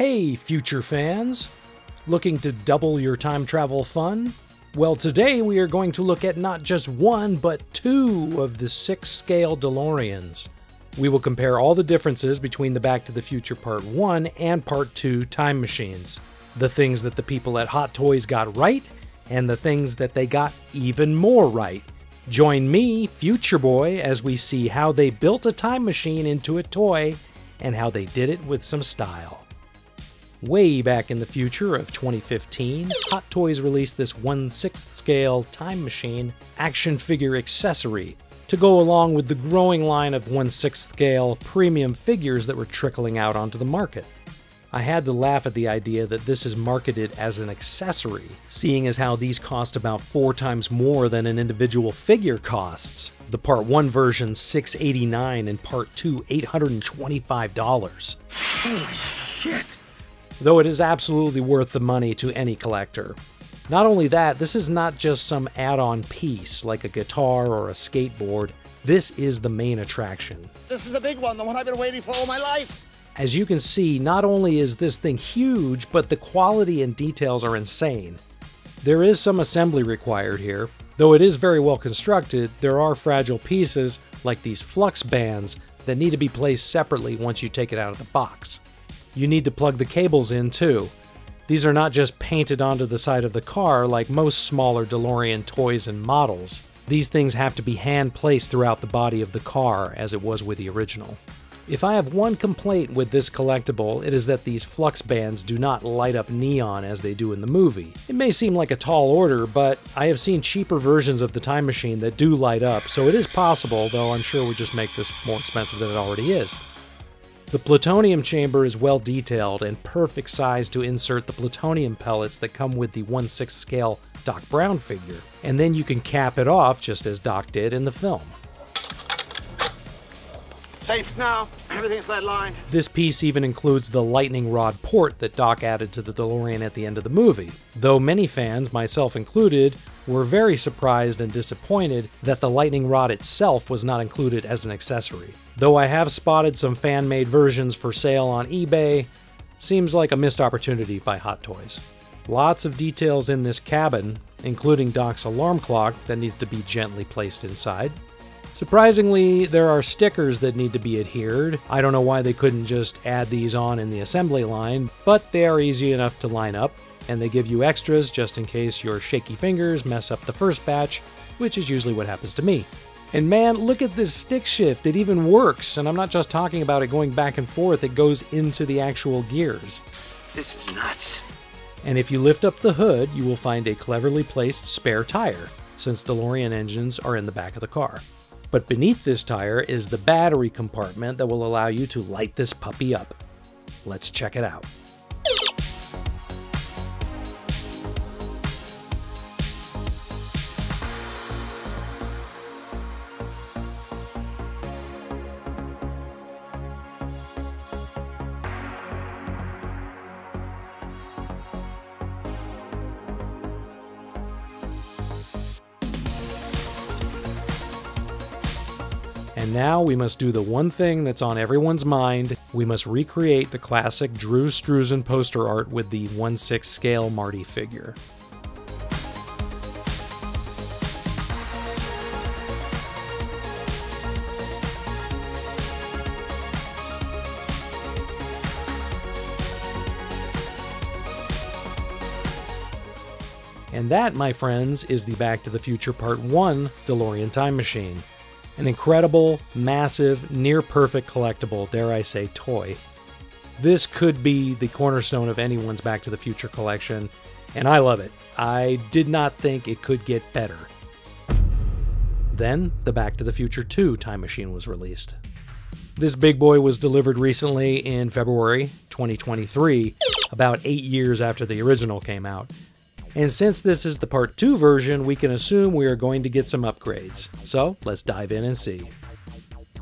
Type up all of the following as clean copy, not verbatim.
Hey, future fans! Looking to double your time travel fun? Well, today we are going to look at not just one, but two of the 6-scale DeLoreans. We will compare all the differences between the Back to the Future Part 1 and Part 2 time machines. The things that the people at Hot Toys got right, and the things that they got even more right. Join me, Future Boy, as we see how they built a time machine into a toy, and how they did it with some style. Way back in the future of 2015, Hot Toys released this 1/6 scale time machine action figure accessory to go along with the growing line of 1/6 scale premium figures that were trickling out onto the market. I had to laugh at the idea that this is marketed as an accessory, seeing as how these cost about 4 times more than an individual figure costs. The Part 1 version $689 and Part 2 $825. Holy shit! Though it is absolutely worth the money to any collector. Not only that, this is not just some add-on piece like a guitar or a skateboard. This is the main attraction. This is a big one, the one I've been waiting for all my life! As you can see, not only is this thing huge, but the quality and details are insane. There is some assembly required here. Though it is very well constructed, there are fragile pieces, like these flux bands, that need to be placed separately once you take it out of the box. You need to plug the cables in too. These are not just painted onto the side of the car like most smaller DeLorean toys and models. These things have to be hand-placed throughout the body of the car, as it was with the original. If I have one complaint with this collectible, it is that these flux bands do not light up neon as they do in the movie. It may seem like a tall order, but I have seen cheaper versions of the time machine that do light up, so it is possible, though I'm sure we just make this more expensive than it already is. The plutonium chamber is well detailed and perfect size to insert the plutonium pellets that come with the 1/6 scale Doc Brown figure, and then you can cap it off just as Doc did in the film. Safe now, everything's lead lined. This piece even includes the lightning rod port that Doc added to the DeLorean at the end of the movie, though many fans, myself included, were very surprised and disappointed that the lightning rod itself was not included as an accessory. Though I have spotted some fan-made versions for sale on eBay, seems like a missed opportunity by Hot Toys. Lots of details in this cabin, including Doc's alarm clock that needs to be gently placed inside. Surprisingly, there are stickers that need to be adhered. I don't know why they couldn't just add these on in the assembly line, but they are easy enough to line up, and they give you extras just in case your shaky fingers mess up the first batch, which is usually what happens to me. And man, look at this stick shift, it even works, and I'm not just talking about it going back and forth, it goes into the actual gears. This is nuts. And if you lift up the hood, you will find a cleverly placed spare tire, since DeLorean engines are in the back of the car. But beneath this tire is the battery compartment that will allow you to light this puppy up. Let's check it out. And now we must do the one thing that's on everyone's mind. We must recreate the classic Drew Struzan poster art with the 1/6 scale Marty figure. And that, my friends, is the Back to the Future Part 1 DeLorean time machine. An incredible, massive, near-perfect collectible, dare I say, toy. This could be the cornerstone of anyone's Back to the Future collection, and I love it. I did not think it could get better. Then, the Back to the Future 2 time machine was released. This big boy was delivered recently in February 2023, about 8 years after the original came out. And since this is the Part 2 version, we can assume we are going to get some upgrades. So, let's dive in and see.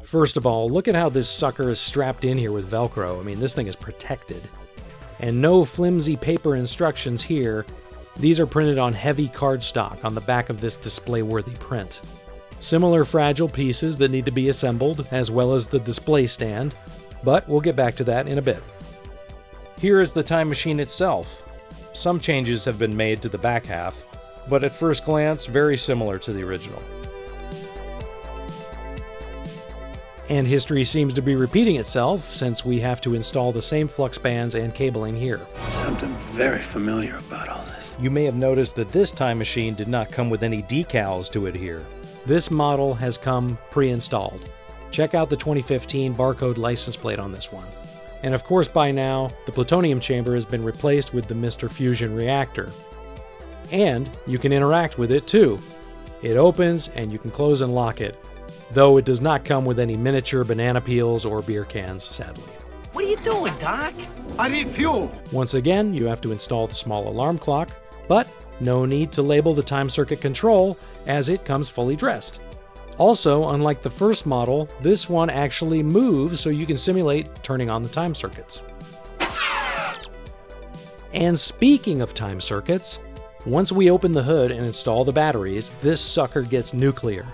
First of all, look at how this sucker is strapped in here with Velcro. I mean, this thing is protected. And no flimsy paper instructions here. These are printed on heavy cardstock on the back of this display-worthy print. Similar fragile pieces that need to be assembled, as well as the display stand, but we'll get back to that in a bit. Here is the time machine itself. Some changes have been made to the back half, but at first glance, very similar to the original. And history seems to be repeating itself, since we have to install the same flux bands and cabling here. Something very familiar about all this. You may have noticed that this time machine did not come with any decals to adhere. This model has come pre-installed. Check out the 2015 barcode license plate on this one. And of course by now, the plutonium chamber has been replaced with the Mr. Fusion reactor. And you can interact with it too. It opens and you can close and lock it, though it does not come with any miniature banana peels or beer cans, sadly. What are you doing, Doc? I need fuel. Once again, you have to install the small alarm clock, but no need to label the time circuit control, as it comes fully dressed. Also, unlike the first model, this one actually moves so you can simulate turning on the time circuits. And speaking of time circuits, once we open the hood and install the batteries, this sucker gets nuclear.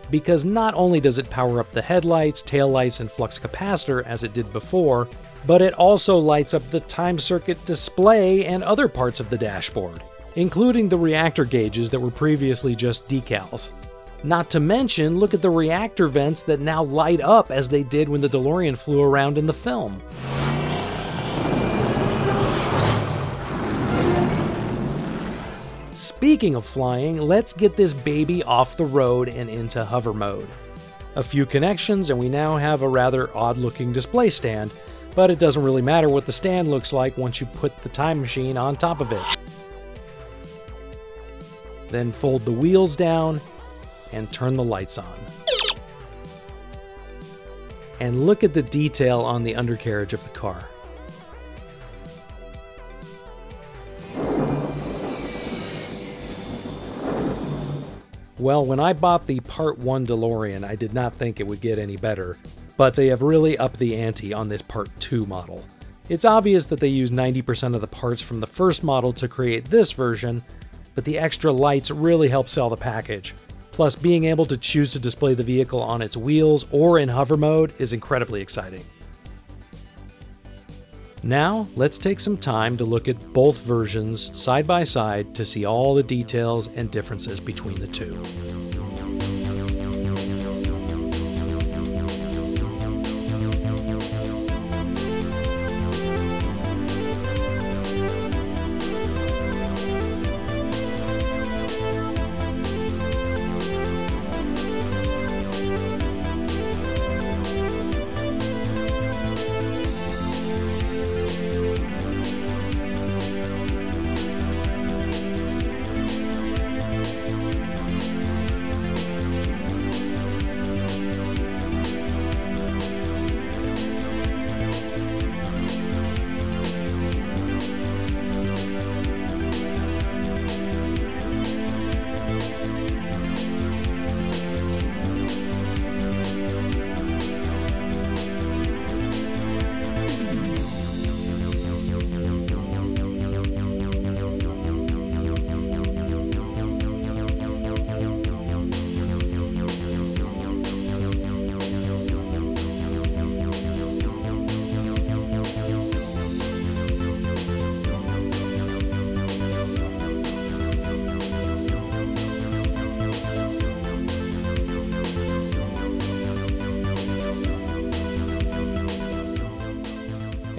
Because not only does it power up the headlights, taillights, and flux capacitor as it did before, but it also lights up the time circuit display and other parts of the dashboard, including the reactor gauges that were previously just decals. Not to mention, look at the reactor vents that now light up as they did when the DeLorean flew around in the film. Speaking of flying, let's get this baby off the road and into hover mode. A few connections and we now have a rather odd-looking display stand, but it doesn't really matter what the stand looks like once you put the time machine on top of it. Then fold the wheels down and turn the lights on. And look at the detail on the undercarriage of the car. Well, when I bought the Part 1 DeLorean, I did not think it would get any better, but they have really upped the ante on this Part 2 model. It's obvious that they use 90% of the parts from the first model to create this version, but the extra lights really help sell the package. Plus, being able to choose to display the vehicle on its wheels or in hover mode is incredibly exciting. Now, let's take some time to look at both versions side by side to see all the details and differences between the two.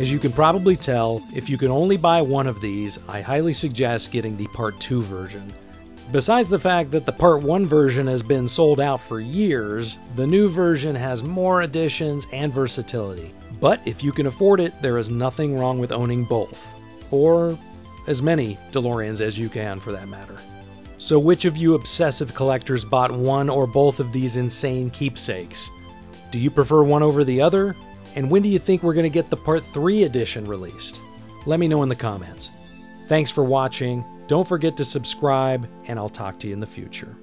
As you can probably tell, if you can only buy one of these, I highly suggest getting the Part 2 version. Besides the fact that the Part 1 version has been sold out for years, the new version has more additions and versatility. But if you can afford it, there is nothing wrong with owning both. Or as many DeLoreans as you can, for that matter. So which of you obsessive collectors bought one or both of these insane keepsakes? Do you prefer one over the other? And when do you think we're going to get the Part 3 edition released? Let me know in the comments. Thanks for watching, don't forget to subscribe, and I'll talk to you in the future.